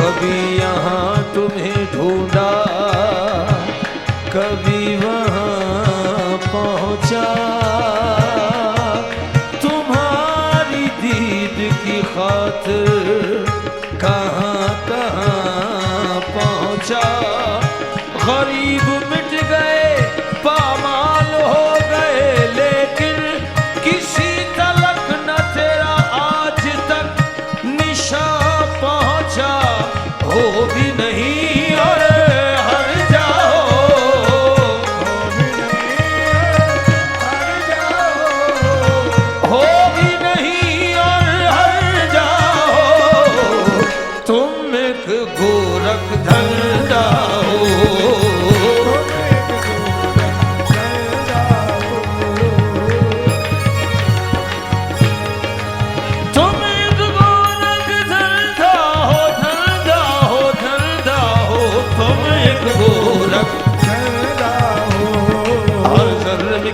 कभी यहाँ तुम्हें ढूंढा, कभी वहाँ पहुँचा, तुम्हारी दीद की खातिर कहाँ कहाँ पहुँचा। गरीब मिट गए, पामाल हो गए, लेकिन किसी तलक न तेरा आज तक निशा पहुँचा। हो भी नहीं और हर जाओ, हो भी नहीं और हर जाओ, तुम एक गोरख धंधा हो।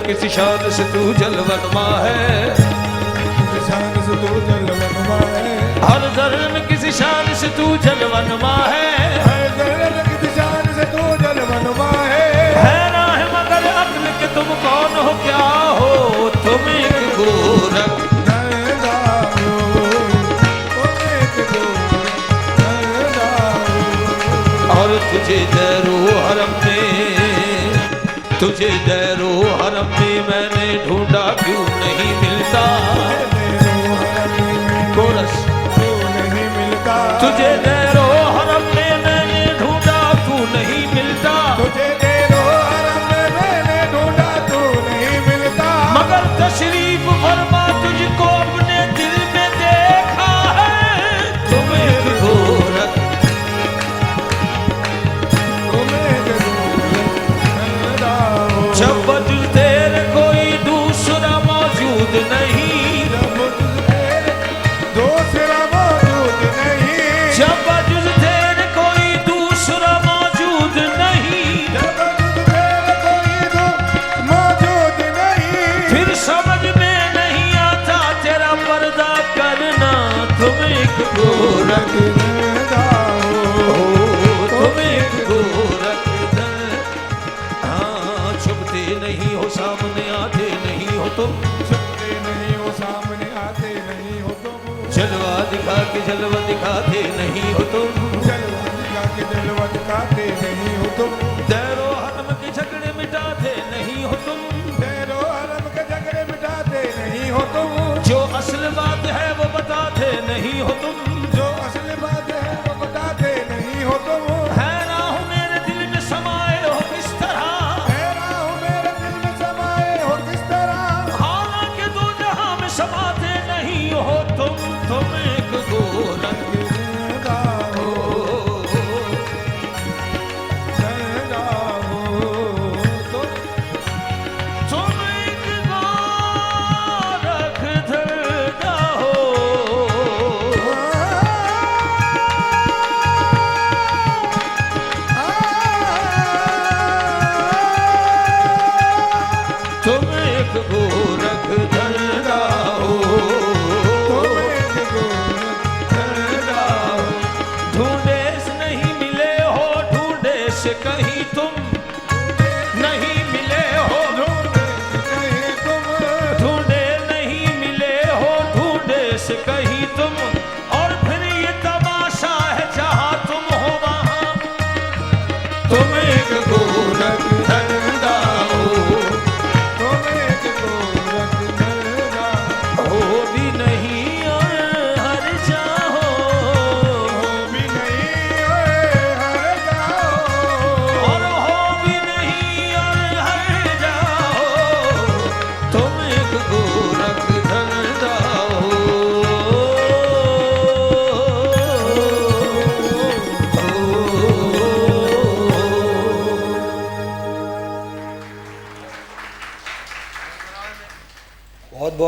किसी शान से तू जलवनमा है, शान से तू जलवनमा है, हर जर्रे में किसी शान से तू जलवनमा है, हर जर्रे में किसी शान से तू जलवनमा है। हैरान है मगर अक्ल के तुम कौन हो, क्या हो, तुम एक गोरख धंधा हो, तुम एक गोरख धंधा हो। और तुझे दैरो हरम में, तुझे दैरो हरम में मैंने ढूंढा, क्यों नहीं मिलता। कोरस क्यों नहीं मिलता, तुझे दैरो हरम में मैंने ढूंढा, तू नहीं मिलता। तुझे दैरो हरम में मैंने ढूंढा, तू नहीं मिलता। मगर तशरीफ फरमा, तुझको अपने दिल में देखा है, तुम एक गोरख, तुम एक जब वजूद तेरे कोई दूसरा मौजूद नहीं, दूसरा मौजूद नहीं, जब वजूद तेरे कोई दूसरा मौजूद नहीं, जब वजूद तेरे कोई मौजूद नहीं, फिर समझ में नहीं आता तेरा पर्दा करना, तुम एक गोरख धंधा हो, तुम एक गोरख नहीं हो, सामने आते नहीं हो तुम, छुपते नहीं हो, सामने आते नहीं हो तुम, जलवा दिखा के जलवा दिखाते नहीं हो तुम, जलवा दिखा के जलवा दिखाते नहीं हो तुम। दैरो हरम के झगड़े मिटाते नहीं हो तुम, दैरो हरम के झगड़े मिटाते नहीं हो तुम। जो असल बात है वो बताते नहीं हो तुम, जो असल बात है वो बताते नहीं हो तुम। हैरान हूँ मेरे दिल में समाए हो किस तरह, समाते नहीं हो तुम एक गोरख धंधा हो, धंधा हो, तुम एक गोरख धंधा हो।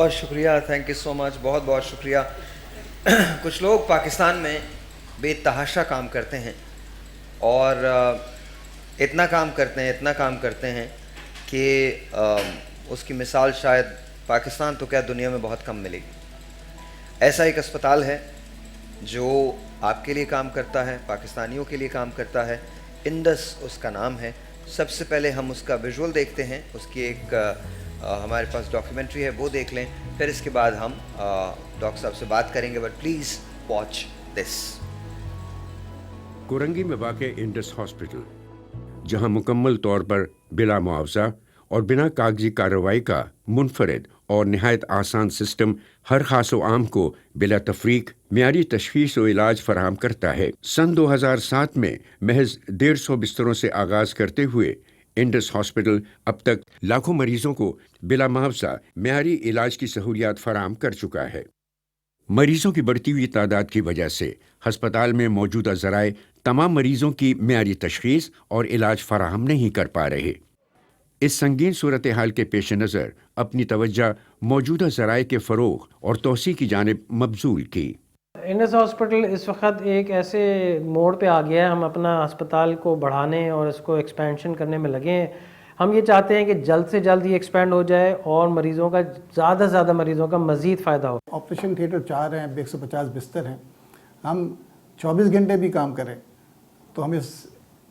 बहुत शुक्रिया, थैंक यू सो मच, बहुत बहुत शुक्रिया। कुछ लोग पाकिस्तान में बेतहाशा काम करते हैं और इतना काम करते हैं कि उसकी मिसाल शायद पाकिस्तान तो क्या दुनिया में बहुत कम मिलेगी। ऐसा एक अस्पताल है जो आपके लिए काम करता है, पाकिस्तानियों के लिए काम करता है, इंडस उसका नाम है। सबसे पहले हम उसका विजुअल देखते हैं, उसकी एक हमारे पास डॉक्यूमेंट्री है, वो देख लें, फिर इसके बाद हम डॉक्टर साहब से बात करेंगे। But please watch this. Korangi में वाक़ इंडस हॉस्पिटल, जहां मुकम्मल तौर पर बिला मुआवजा और बिना कागजी कार्रवाई का मुनफरद और नहायत आसान सिस्टम हर खास व आम को बिला तफरीक मियारी तशखीस व इलाज फराहम करता है। सन 2007 में महज 150 बिस्तरों से आगाज़ करते हुए इंडस हॉस्पिटल अब तक लाखों मरीजों को बिला मुआवजा मियारी इलाज की सहूलियात फराहम कर चुका है। मरीजों की बढ़ती हुई तादाद की वजह से हस्पताल में मौजूदा ज़राए तमाम मरीजों की मियारी तशखीस और इलाज फराहम नहीं कर पा रहे। इस संगीन सूरत हाल के पेश नज़र अपनी तवज्जो मौजूदा ज़राए के फ़रोग़ और तोसी की जानिब मबज़ूल की। इंडस हॉस्पिटल इस वक्त एक ऐसे मोड़ पे आ गया है, हम अपना अस्पताल को बढ़ाने और इसको एक्सपेंशन करने में लगे हैं। हम ये चाहते हैं कि जल्द से जल्द ये एक्सपेंड हो जाए और मरीज़ों का ज़्यादा से ज़्यादा मरीज़ों का मज़ीद फ़ायदा हो। ऑपरेशन थिएटर 4 हैं, 150 बिस्तर हैं। हम 24 घंटे भी काम करें तो हम इस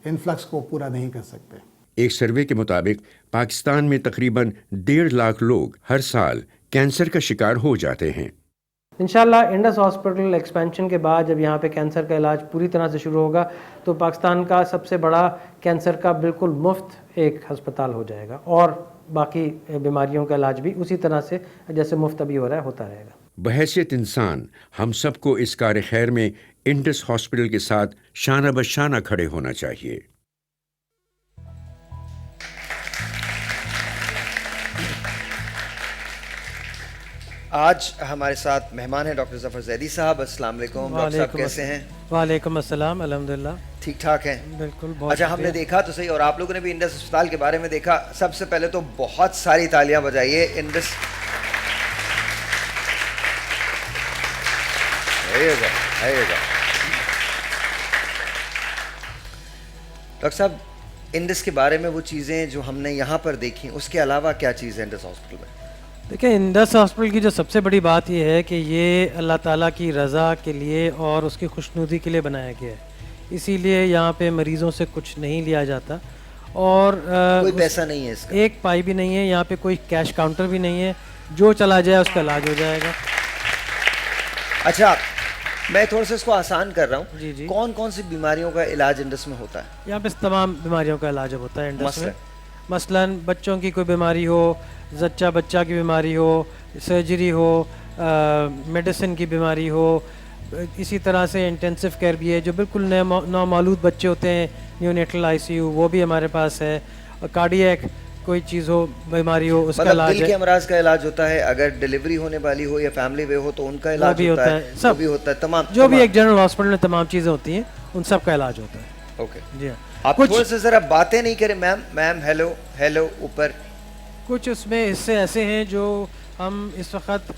इन्फ्लक्स को पूरा नहीं कर सकते। एक सर्वे के मुताबिक पाकिस्तान में तकरीबन 1.5 लाख लोग हर साल कैंसर का शिकार हो जाते हैं। इंशाल्लाह इंडस हॉस्पिटल एक्सपेंशन के बाद जब यहाँ पे कैंसर का इलाज पूरी तरह से शुरू होगा तो पाकिस्तान का सबसे बड़ा कैंसर का बिल्कुल मुफ्त एक हस्पताल हो जाएगा और बाकी बीमारियों का इलाज भी उसी तरह से जैसे मुफ्त अभी हो रहा है होता रहेगा। बहैसियत इंसान हम सबको इस कार खैर में इंडस हॉस्पिटल के साथ शाना बशाना खड़े होना चाहिए। आज हमारे साथ मेहमान हैं डॉक्टर ज़फ़र ज़ैदी साहब। अस्सलाम वालेकुम डॉक्टर साहब, कैसे हैं? वालेकुम अस्सलाम, अल्हम्दुलिल्लाह ठीक ठाक हैं? बिल्कुल, बहुत अच्छा, हमने देखा तो सही और आप लोगों ने भी इंडस अस्पताल के बारे में देखा। सबसे पहले तो बहुत सारी तालियां बजाइए इंडस। डॉक्टर साहब, इंडस के बारे में वो चीज़ें जो हमने यहाँ पर देखी, उसके अलावा क्या चीज़ है इंडस हॉस्पिटल में? देखिए, इंडस हॉस्पिटल की जो सबसे बड़ी बात यह है कि ये अल्लाह ताला की रज़ा के लिए और उसकी खुशनुदी के लिए बनाया गया है। इसीलिए यहाँ पे मरीज़ों से कुछ नहीं लिया जाता और कोई पैसा नहीं है इसका, एक पाई भी नहीं है। यहाँ पे कोई कैश काउंटर भी नहीं है, जो चला जाए उसका इलाज हो जाएगा। अच्छा, मैं थोड़ा सा इसको आसान कर रहा हूँ। जी जी। कौन कौन सी बीमारियों का इलाज इंडस में होता है? यहाँ पे तमाम बीमारियों का इलाज होता है इंडस में। मसलन बच्चों की कोई बीमारी हो, जच्चा बच्चा की बीमारी हो, सर्जरी हो, मेडिसिन की बीमारी हो, इसी तरह से इंटेंसिव केयर भी है। जो बिल्कुल नौमालूद बच्चे होते हैं, न्यूनेटल आईसीयू, वो भी हमारे पास है। कार्डियक कोई चीज़ हो, बीमारी हो, उसका इलाज दिल के अमराज का इलाज होता है। अगर डिलीवरी होने वाली हो या फैमिली वे हो तो उनका इलाज भी होता है। सब भी होता है, तमाम जो भी एक जनरल हॉस्पिटल में तमाम चीज़ें होती हैं उन सब का इलाज होता है। ओके जी हाँ। आप थोड़ा सा जरा बातें नहीं करें मैम। मैम हेलो हेलो ऊपर। कुछ उसमें हिस्से ऐसे हैं जो हम इस वक्त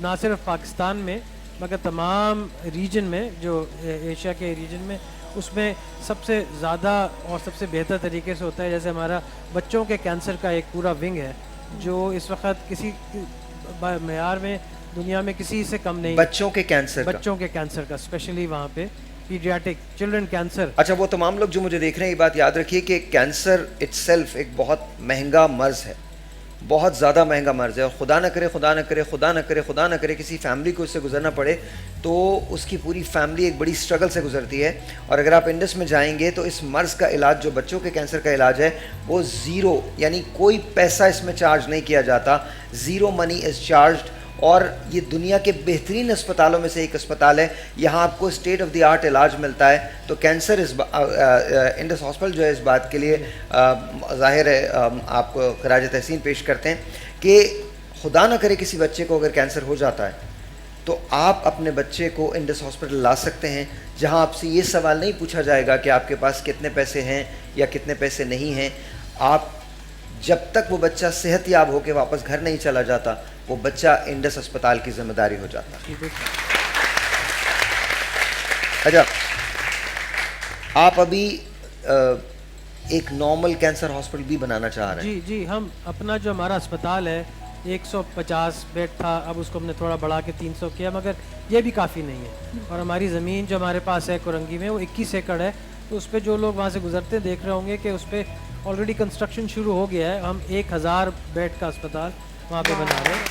ना सिर्फ पाकिस्तान में मगर तमाम रीजन में, जो एशिया के रीजन में, उसमें सबसे ज़्यादा और सबसे बेहतर तरीके से होता है। जैसे हमारा बच्चों के कैंसर का एक पूरा विंग है जो इस वक्त किसी मेयार में दुनिया में किसी से कम नहीं। बच्चों के कैंसर का स्पेशली वहाँ पे पीडियाट्रिक चिल्ड्रन कैंसर। अच्छा, वो तमाम लोग जो मुझे देख रहे हैं, ये बात याद रखिए कि कैंसर इटसेल्फ एक बहुत महंगा मर्ज है, बहुत ज़्यादा महंगा मर्ज है। और खुदा न करे, खुदा न करे, खुदा न करे, खुदा न करे किसी फैमिली को इससे गुजरना पड़े तो उसकी पूरी फैमिली एक बड़ी स्ट्रगल से गुजरती है। और अगर आप इंडस में जाएंगे तो इस मर्ज़ का इलाज, जो बच्चों के कैंसर का इलाज है, वो ज़ीरो, यानी कोई पैसा इसमें चार्ज नहीं किया जाता। Zero money is charged. और ये दुनिया के बेहतरीन अस्पतालों में से एक अस्पताल है। यहाँ आपको स्टेट ऑफ द आर्ट इलाज मिलता है। तो कैंसर इंडस हॉस्पिटल जो है इस बात के लिए ज़ाहिर है आपको खराज तहसीन पेश करते हैं कि खुदा ना करे किसी बच्चे को अगर कैंसर हो जाता है तो आप अपने बच्चे को इंडस हॉस्पिटल ला सकते हैं, जहाँ आपसे ये सवाल नहीं पूछा जाएगा कि आपके पास कितने पैसे हैं या कितने पैसे नहीं हैं। आप जब तक वो बच्चा सेहतयाब होकर वापस घर नहीं चला जाता, वो बच्चा इंडस अस्पताल की जिम्मेदारी हो जाता। अच्छा, आप अभी एक नॉर्मल कैंसर हॉस्पिटल भी बनाना चाह रहे हैं? जी, हम अपना जो हमारा अस्पताल है 150 बेड था, अब उसको हमने थोड़ा बढ़ा के 300 किया, मगर ये भी काफ़ी नहीं है। और हमारी ज़मीन जो हमारे पास है कोरंगी में, वो 21 एकड़ है, तो उस पर जो लोग वहाँ से गुजरते हैं देख रहे होंगे कि उस पर ऑलरेडी कंस्ट्रक्शन शुरू हो गया है। हम 1000 बेड का अस्पताल वहाँ पे बना रहे हैं।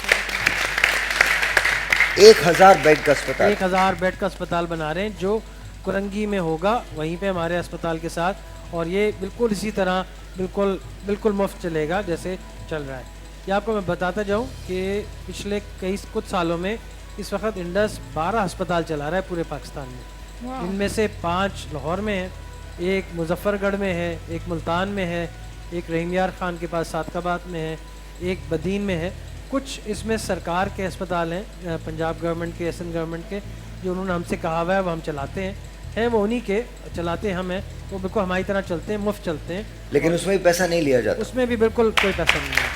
1000 बेड का अस्पताल? 1000 बेड का अस्पताल बना रहे हैं जो कोरंगी में होगा, वहीं पे हमारे अस्पताल के साथ। और ये बिल्कुल इसी तरह बिल्कुल मुफ्त चलेगा जैसे चल रहा है। ये आपको मैं बताता जाऊँ कि पिछले कुछ सालों में इस वक्त इंडस 12 अस्पताल चला रहा है पूरे पाकिस्तान में। इनमें से 5 लाहौर में है, एक मुजफ्फरगढ़ में है, एक मुल्तान में है, एक रहीम यार खान के पास सादकाबाद में है, एक बदीन में है। कुछ इसमें सरकार के अस्पताल हैं, पंजाब गवर्नमेंट के, एसन गवर्नमेंट के, जो उन्होंने हमसे कहा हुआ है वो हम चलाते हैं वो उन्हीं के चलाते हम हैं, वो बिल्कुल हमारी तरह चलते हैं, मुफ्त चलते हैं। लेकिन उसमें भी पैसा नहीं लिया जाता? उसमें भी बिल्कुल कोई पैसा नहीं है।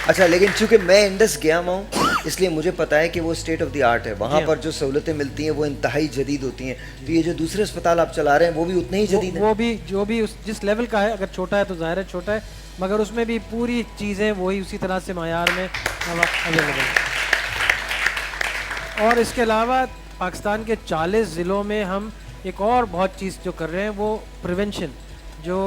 अच्छा, लेकिन चूंकि मैं इंडस गया हुआ हूँ इसलिए मुझे पता है कि वो स्टेट ऑफ द आर्ट है। वहाँ पर जो सहूलतें मिलती हैं वो इंतहाई जदीद होती हैं। तो ये जो दूसरे अस्पताल आप चला रहे हैं वो भी उतने ही जदीद हैं? वो भी जो भी जिस लेवल का है, अगर छोटा है तो ज़ाहिर है छोटा है, मगर उसमें भी पूरी चीज़ें वही उसी तरह से मायार में अवेलेबल है। और इसके अलावा पाकिस्तान के 40 ज़िलों में हम एक और बहुत चीज़ जो कर रहे हैं वो प्रिवेंशन, जो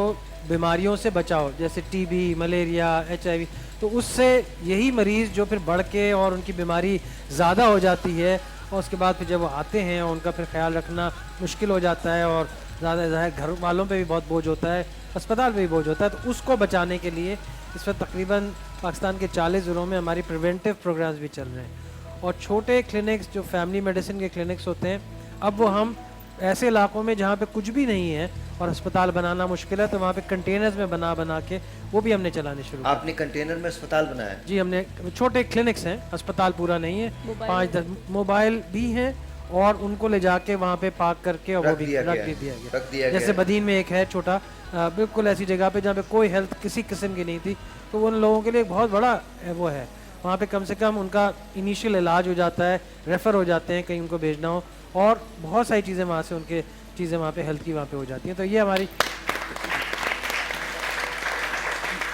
बीमारियों से बचाव, जैसे टीबी, मलेरिया, HIV, तो उससे यही मरीज़ जो फिर बढ़ के और उनकी बीमारी ज़्यादा हो जाती है और उसके बाद फिर जब वो आते हैं और उनका फिर ख्याल रखना मुश्किल हो जाता है और ज़्यादा घर वालों पे भी बहुत बोझ होता है, अस्पताल पे भी बोझ होता है, तो उसको बचाने के लिए इस वक्त तकरीबन पाकिस्तान के 40 ज़िलों में हमारी प्रिवेंटिव प्रोग्राम्स भी चल रहे हैं। और छोटे क्लिनिक्स जो फैमिली मेडिसिन के क्लिनिक्स होते हैं, अब वो हम ऐसे इलाकों में जहाँ पे कुछ भी नहीं है और अस्पताल बनाना मुश्किल है, तो वहाँ पे कंटेनर्स में बना के वो भी हमने चलाने शुरू किया। आपने कंटेनर में अस्पताल बनाया? जी, हमने छोटे क्लिनिक्स हैं, अस्पताल पूरा नहीं है, 5-10 मोबाइल भी हैं और उनको ले जाके वहाँ पे पार्क करके और वो भी रख दिया गया। जैसे बदीन में एक है छोटा, बिल्कुल ऐसी जगह पे जहाँ पे कोई हेल्थ किसी किस्म की नहीं थी, तो उन लोगों के लिए बहुत बड़ा वो है। वहाँ पे कम से कम उनका इनिशियल इलाज हो जाता है, रेफ़र हो जाते हैं कहीं उनको भेजना हो, और बहुत सारी चीज़ें वहाँ से उनके चीज़ें वहाँ पे हेल्थ की वहाँ पे हो जाती हैं। तो ये हमारी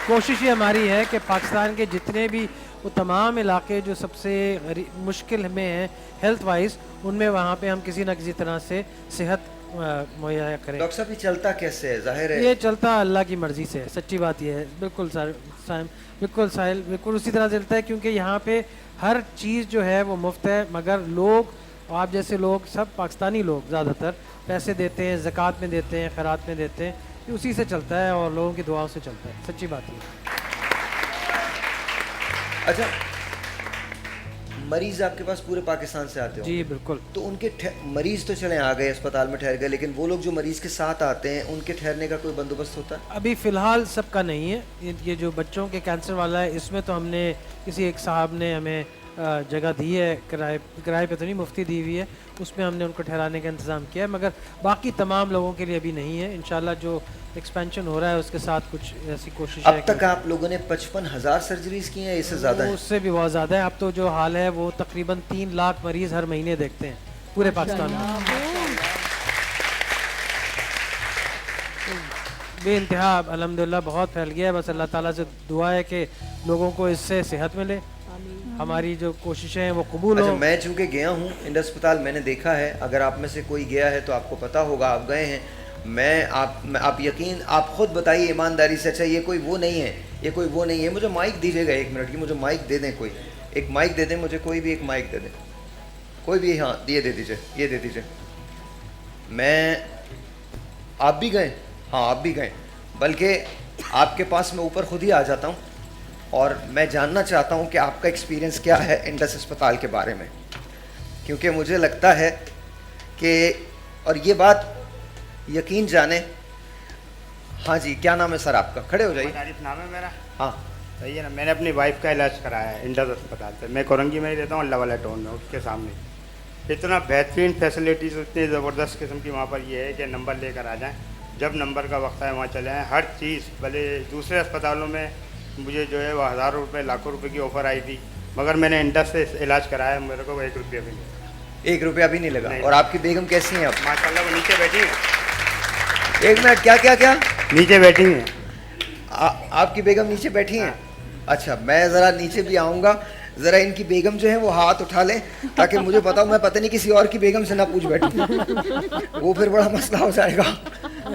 कोशिश ये हमारी है कि पाकिस्तान के जितने भी वो तमाम इलाके जो सबसे मुश्किल में हैं हेल्थ वाइज, उनमें वहाँ पे हम किसी न किसी तरह से सेहत मुहैया करें। डॉक्टर साहब, ये चलता कैसे है? जाहिर है ये चलता अल्लाह की मर्ज़ी से है, सच्ची बात ये है, बिल्कुल बिल्कुल साहिल, बिल्कुल उसी तरह चलता है, क्योंकि यहाँ पे हर चीज़ जो है वो मुफ्त है, मगर लोग, आप जैसे लोग, सब पाकिस्तानी लोग ज़्यादातर पैसे देते हैं, ज़कात में देते हैं, खैरात में देते हैं, उसी से चलता है और लोगों की दुआओं से चलता है, सच्ची बात है। अच्छा, मरीज आपके पास पूरे पाकिस्तान से आते हो? जी बिल्कुल। तो उनके मरीज तो चले आ गए, अस्पताल में ठहर गए, लेकिन वो लोग जो मरीज के साथ आते हैं उनके ठहरने का कोई बंदोबस्त होता है? अभी फ़िलहाल सबका नहीं है। ये जो बच्चों के कैंसर वाला है, इसमें तो हमने किसी एक साहब ने हमें जगह दी है, किराए पे तो नहीं, मुफ्ती दी हुई है, उसमें हमने उनको ठहराने का इंतज़ाम किया है, मगर बाकी तमाम लोगों के लिए अभी नहीं है। इंशाल्लाह जो एक्सपेंशन हो रहा है उसके साथ कुछ ऐसी कोशिश है। अब तक आप लोगों ने 55,000 सर्जरीज की हैं, इससे ज़्यादा है? उससे भी बहुत ज़्यादा है। अब तो जो हाल है वो तकरीबन 3 लाख मरीज़ हर महीने देखते हैं पूरे पाकिस्तान में, बेइंतहा अल्हम्दुलिल्लाह बहुत फैल गया है। बस अल्लाह ताला से दुआ है कि लोगों को इससे सेहत मिले, हमारी जो कोशिशें हैं वो कबूल हो। मैं चूँकि गया हूँ इंडस अस्पताल, मैंने देखा है, अगर आप में से कोई गया है तो आपको पता होगा, आप गए हैं, आप यकीन, आप खुद बताइए ईमानदारी से, अच्छा ये कोई वो नहीं है, ये कोई वो नहीं है। मुझे माइक दीजिएगा 1 मिनट की, मुझे माइक दे दें, कोई एक माइक दे दें मुझे, कोई भी एक माइक दे दें, कोई भी। हाँ, ये दे दीजिए, ये दे दीजिए। आप भी गए? हाँ, आप भी गए, बल्कि आपके पास मैं ऊपर खुद ही आ जाता हूँ और मैं जानना चाहता हूँ कि आपका एक्सपीरियंस क्या है इंडस अस्पताल के बारे में, क्योंकि मुझे लगता है कि, और ये बात यकीन जाने। हाँ जी, क्या नाम है सर आपका? खड़े हो जाइए। आरिफ नाम है मेरा। हाँ सही है ना। मैंने अपनी वाइफ का इलाज कराया है इंडस अस्पताल से। मैं कोरंगी में ही रहता हूँ, अल्लाह वाला टाउन में, उसके सामने। इतना बेहतरीन फैसिलिटीज़, इतनी ज़बरदस्त किस्म की वहाँ पर ये है कि नंबर लेकर आ जाएँ, जब नंबर का वक्त है वहाँ चले आएँ। हर चीज़ भले दूसरे अस्पतालों में मुझे जो है वो हज़ारों रुपये लाखों रुपए की ऑफ़र आई थी, मगर मैंने इंडस से इलाज कराया, मेरे को 1 रुपया भी नहीं। 1 रुपया भी नहीं लगा। नहीं। और आपकी बेगम कैसी हैं अब? माशाल्लाह वो नीचे बैठी है, 1 मिनट, क्या क्या क्या? नीचे बैठी हैं। आपकी बेगम नीचे बैठी हैं? अच्छा, मैं ज़रा नीचे भी आऊँगा, ज़रा इनकी बेगम जो है वो हाथ उठा लें ताकि मुझे पता हो, मैं पता नहीं किसी और की बेगम से ना पूछ बैठूं, वो फिर बड़ा मसला हो जाएगा।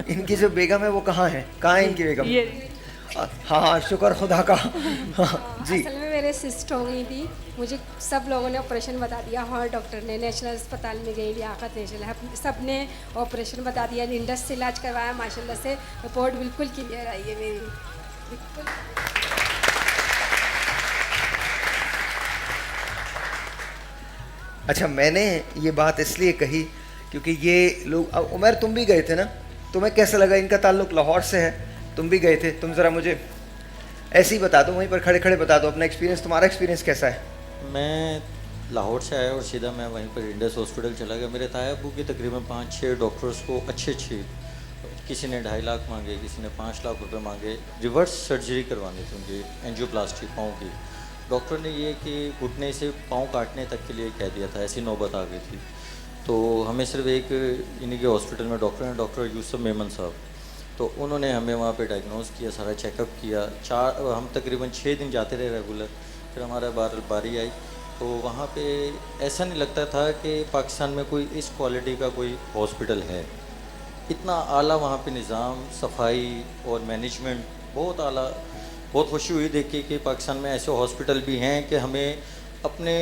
इनकी जो बेगम है वो कहाँ है? कहाँ है इनकी बेगम? हाँ हाँ, शुक्र खुदा का। हाँ, जी। असल में मेरे सिस्ट हो गई थी, मुझे सब लोगों ने ऑपरेशन बता दिया। हर डॉक्टर ने, नेशनल अस्पताल में गई, लियाकत नेशनल, सब ने ऑपरेशन बता दिया। इंडस से इलाज करवाया, माशाल्लाह से रिपोर्ट बिल्कुल क्लियर आई है मेरी, बिल्कुल। अच्छा, मैंने ये बात इसलिए कही क्योंकि ये लोग, अब उमर तुम भी गए थे ना, तुम्हें कैसा लगा? इनका ताल्लुक लाहौर से है, तुम भी गए थे, तुम ज़रा मुझे ऐसे ही बता दो, वहीं पर खड़े खड़े बता दो अपना एक्सपीरियंस। तुम्हारा एक्सपीरियंस कैसा है? मैं लाहौर से आया और सीधा मैं वहीं पर इंडस हॉस्पिटल चला गया। मेरे ताया अब्बू के तकरीबन 5-6 डॉक्टर्स को अच्छे, किसी ने 2.5 लाख मांगे, किसी ने 5 लाख रुपए मांगे। रिवर्स सर्जरी करवानी थी उनकी, एंजियोप्लास्टी पाँव की। डॉक्टर ने ये कि घुटने से पाँव काटने तक के लिए कह दिया था, ऐसी नौबत आ गई थी। तो हमें सिर्फ एक इन्हीं के हॉस्पिटल में डॉक्टर हैं, डॉक्टर यूसुफ मेमन साहब, तो उन्होंने हमें वहाँ पे डायग्नोज किया, सारा चेकअप किया। हम तकरीबन 6 दिन जाते रहे रेगुलर। फिर हमारा बारी आई, तो वहाँ पे ऐसा नहीं लगता था कि पाकिस्तान में कोई इस क्वालिटी का कोई हॉस्पिटल है। इतना आला वहाँ पे निज़ाम, सफाई और मैनेजमेंट बहुत आला। बहुत खुशी हुई देख के कि पाकिस्तान में ऐसे हॉस्पिटल भी हैं कि हमें अपने,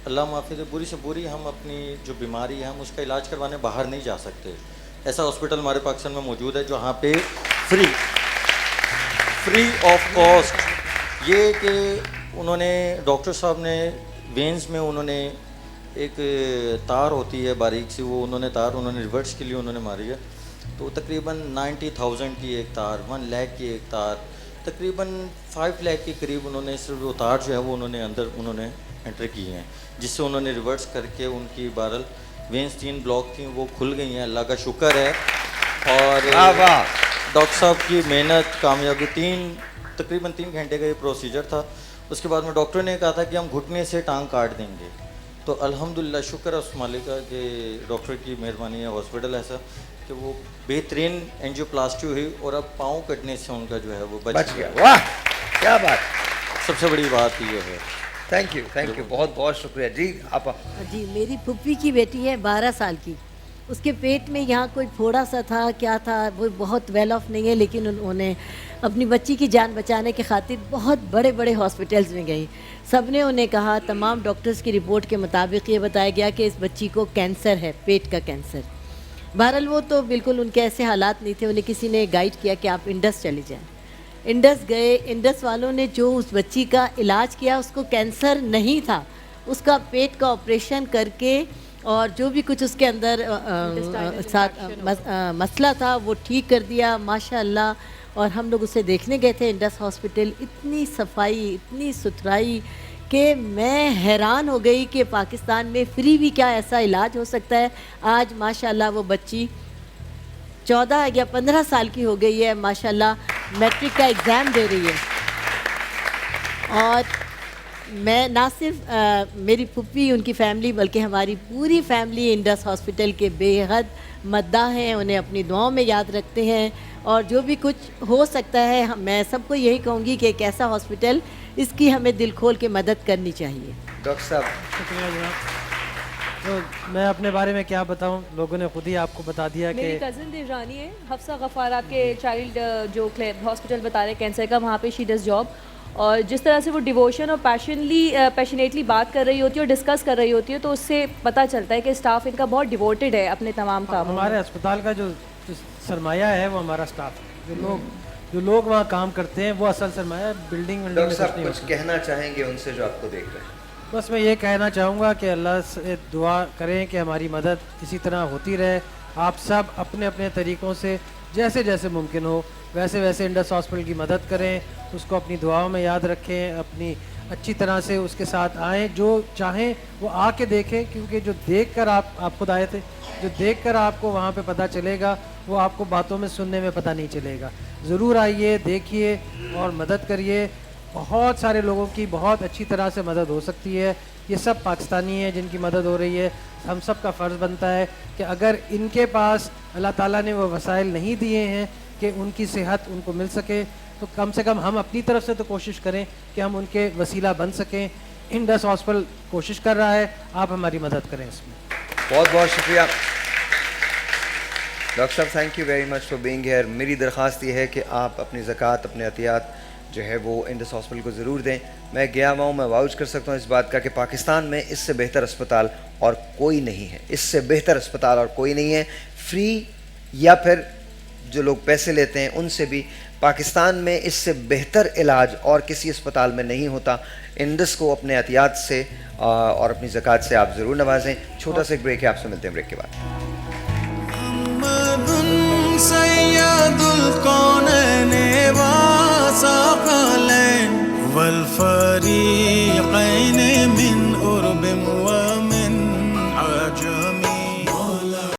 अल्लाह माफ़ी दे, बुरी से बुरी हम अपनी जो बीमारी है हम उसका इलाज करवाने बाहर नहीं जा सकते। ऐसा हॉस्पिटल हमारे पाकिस्तान में मौजूद है जहाँ पे फ्री ऑफ कॉस्ट, ये कि उन्होंने, डॉक्टर साहब ने वेंस में उन्होंने एक तार होती है बारीक सी, वो उन्होंने तार उन्होंने रिवर्स के लिए उन्होंने मारी है। तो तकरीबन 90,000 की एक तार, 1 लाख की एक तार, तकरीबन 5 लाख के करीब उन्होंने सिर्फ वो तार जो है वो उन्होंने अंदर उन्होंने एंटर की हैं, जिससे उन्होंने रिवर्स करके उनकी बहरहाल वेंस 3 ब्लॉक थी वो खुल गई हैं, अल्लाह का शुक्र है। और डॉक्टर साहब की मेहनत, कामयाबी, तकरीबन 3 घंटे का ये प्रोसीजर था। उसके बाद में डॉक्टर ने कहा था कि हम घुटने से टांग काट देंगे। तो अल्हम्दुलिल्लाह शुक्र है उस मालिक का कि डॉक्टर की मेहरबानी है, हॉस्पिटल ऐसा कि वो बेहतरीन एंजियोप्लास्टी हुई और अब पाँव कटने से उनका जो है वो बच गया। वाह, क्या बात! सबसे बड़ी बात ये है। थैंक यू, बहुत बहुत शुक्रिया जी। आपा जी, मेरी फुप्पी की बेटी है 12 साल की, उसके पेट में यहाँ कोई फोड़ा सा था, क्या था, वो बहुत वेल ऑफ नहीं है, लेकिन उन्होंने अपनी बच्ची की जान बचाने के खातिर बहुत बड़े बड़े हॉस्पिटल्स में गई। सब ने उन्हें कहा, तमाम डॉक्टर्स की रिपोर्ट के मुताबिक ये बताया गया कि इस बच्ची को कैंसर है, पेट का कैंसर। बहरहाल वो तो बिल्कुल उनके ऐसे हालात नहीं थे, उन्हें किसी ने गाइड किया कि आप इंडस चले जाएं। इंडस गए, इंडस वालों ने जो उस बच्ची का इलाज किया, उसको कैंसर नहीं था, उसका पेट का ऑपरेशन करके और जो भी कुछ उसके अंदर मसला था वो ठीक कर दिया माशाअल्लाह। और हम लोग उसे देखने गए थे इंडस हॉस्पिटल, इतनी सफाई, इतनी सुथराई कि मैं हैरान हो गई कि पाकिस्तान में फ्री भी क्या ऐसा इलाज हो सकता है। आज माशाअल्लाह वो बच्ची 14 या 15 साल की हो गई है, माशाअल्लाह मैट्रिक का एग्ज़ाम दे रही है। और मैं ना सिर्फ मेरी फुप्पी, उनकी फ़ैमिली, बल्कि हमारी पूरी फैमिली इंडस हॉस्पिटल के बेहद मद्दाह हैं, उन्हें अपनी दुआओं में याद रखते हैं। और जो भी कुछ हो सकता है, मैं सबको यही कहूँगी कि एक ऐसा हॉस्पिटल, इसकी हमें दिल खोल के मदद करनी चाहिए। डॉक्टर साहब शुक्रिया जनाब। तो मैं अपने बारे में क्या बताऊं, लोगों ने खुद ही आपको बता दिया कि मेरी कज़न देवरानी है, हफ्सा गफ़ार, आपके चाइल्ड जो हॉस्पिटल बता रहे कैंसर का, वहाँ पे शी डज़ जॉब। और जिस तरह से वो डिवोशन और पैशनेटली बात कर रही होती है और डिस्कस कर रही होती है, तो उससे पता चलता है कि स्टाफ इनका बहुत डिवोटेड है अपने तमाम कामों। हमारे अस्पताल का जो सरमाया है वो हमारा स्टाफ है, जो लोग वहाँ काम करते हैं वो असल सरमाया। बिल्डिंग डॉक्टर साहब कुछ कहना चाहेंगे उनसे जो आपको देख रहे हैं? बस मैं ये कहना चाहूँगा कि अल्लाह से दुआ करें कि हमारी मदद इसी तरह होती रहे। आप सब अपने अपने तरीक़ों से जैसे जैसे मुमकिन हो वैसे वैसे इंडस हॉस्पिटल की मदद करें, उसको अपनी दुआओं में याद रखें, अपनी अच्छी तरह से उसके साथ आएँ, जो चाहें वो आके देखें, क्योंकि जो देख कर आप खुद आए थे, जो देखकर आपको वहाँ पे पता चलेगा वो आपको बातों में सुनने में पता नहीं चलेगा। ज़रूर आइए, देखिए और मदद करिए। बहुत सारे लोगों की बहुत अच्छी तरह से मदद हो सकती है। ये सब पाकिस्तानी हैं जिनकी मदद हो रही है। हम सब का फ़र्ज़ बनता है कि अगर इनके पास अल्लाह ताला ने वो वसाइल नहीं दिए हैं कि उनकी सेहत उनको मिल सके, तो कम से कम हम अपनी तरफ से तो कोशिश करें कि हम उनके वसीला बन सकें। इंडस हॉस्पिटल कोशिश कर रहा है, आप हमारी मदद करें इसमें। बहुत बहुत शुक्रिया डॉक्टर साहब, thank you very much for being here. मेरी दरख्वास्त ये है कि आप अपनी ज़कात, अपने अतियात जो है वो इंडस हॉस्पिटल को ज़रूर दें। मैं गया हुआ हूँ, मैं वाउच कर सकता हूँ इस बात का कि पाकिस्तान में इससे बेहतर अस्पताल और कोई नहीं है। इससे बेहतर अस्पताल और कोई नहीं है। फ्री या फिर जो लोग पैसे लेते हैं उनसे भी पाकिस्तान में इससे बेहतर इलाज और किसी अस्पताल में नहीं होता। इंडस को अपने एहतियात से और अपनी ज़कात से आप ज़रूर नवाजें। छोटा सा एक ब्रेक है, आपसे मिलते हैं ब्रेक के बाद। सैयदुल कौनैन व सक़लैन वल फरीक़